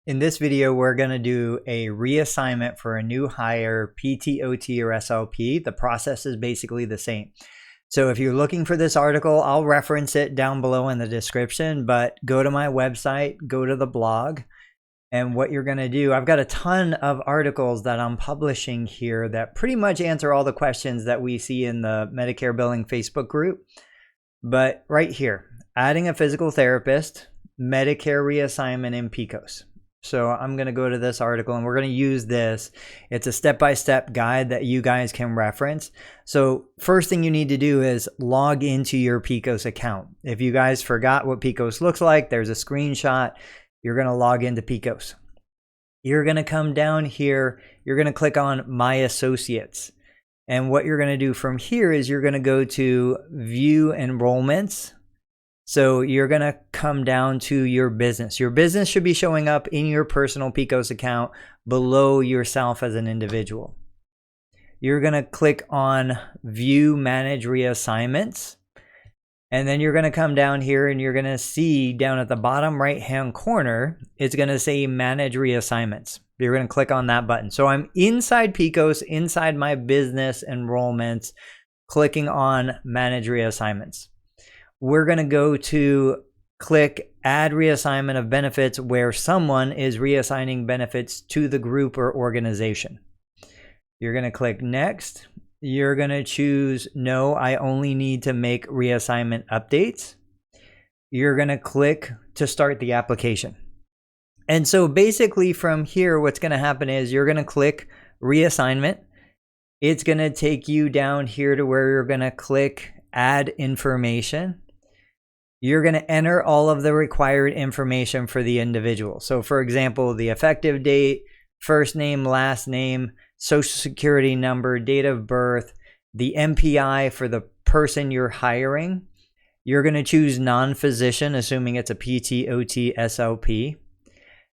In this video, we're going to do a reassignment for a new hire, PT, OT, or SLP. The process is basically the same. So if you're looking for this article, I'll reference it down below in the description, but go to my website, go to the blog, and what you're going to do, I've got a ton of articles that I'm publishing here that pretty much answer all the questions that we see in the Medicare Billing Facebook group. But right here, adding a physical therapist, Medicare Reassignment in PECOS. So I'm going to go to this article and we're going to use this. It's a step-by-step guide that you guys can reference. So first thing you need to do is log into your PECOS account. If you guys forgot what PECOS looks like, there's a screenshot. You're going to log into PECOS. You're going to come down here. You're going to click on My Associates. And what you're going to do from here is you're going to go to View Enrollments. So you're going to come down to your business. Your business should be showing up in your personal PECOS account below yourself as an individual. You're going to click on View Manage Reassignments. And then you're going to come down here and you're going to see down at the bottom right-hand corner, it's going to say Manage Reassignments. You're going to click on that button. So I'm inside PECOS, inside my business enrollments, clicking on Manage Reassignments. We're going to go to click Add Reassignment of Benefits where someone is reassigning benefits to the group or organization. You're going to click Next. You're going to choose No, I only need to make reassignment updates. You're going to click to start the application. And so basically from here, what's going to happen is you're going to click Reassignment. It's going to take you down here to where you're going to click Add Information. You're going to enter all of the required information for the individual. So for example, the effective date, first name, last name, social security number, date of birth, the MPI for the person you're hiring. You're going to choose non-physician, assuming it's a PT, OT, SLP.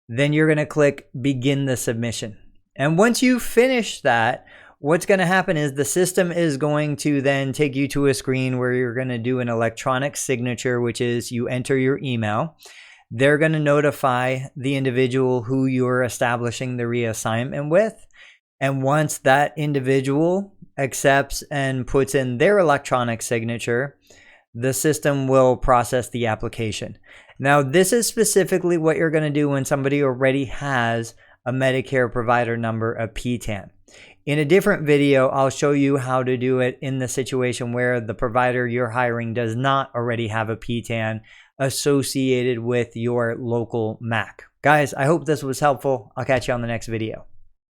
Then you're going to click Begin the Submission. And once you finish that, what's going to happen is the system is going to then take you to a screen where you're going to do an electronic signature, which is you enter your email. They're going to notify the individual who you're establishing the reassignment with. And once that individual accepts and puts in their electronic signature, the system will process the application. Now, this is specifically what you're going to do when somebody already has a Medicare provider number, a PTAN. In a different video, I'll show you how to do it in the situation where the provider you're hiring does not already have a PTAN associated with your local MAC. Guys, I hope this was helpful. I'll catch you on the next video.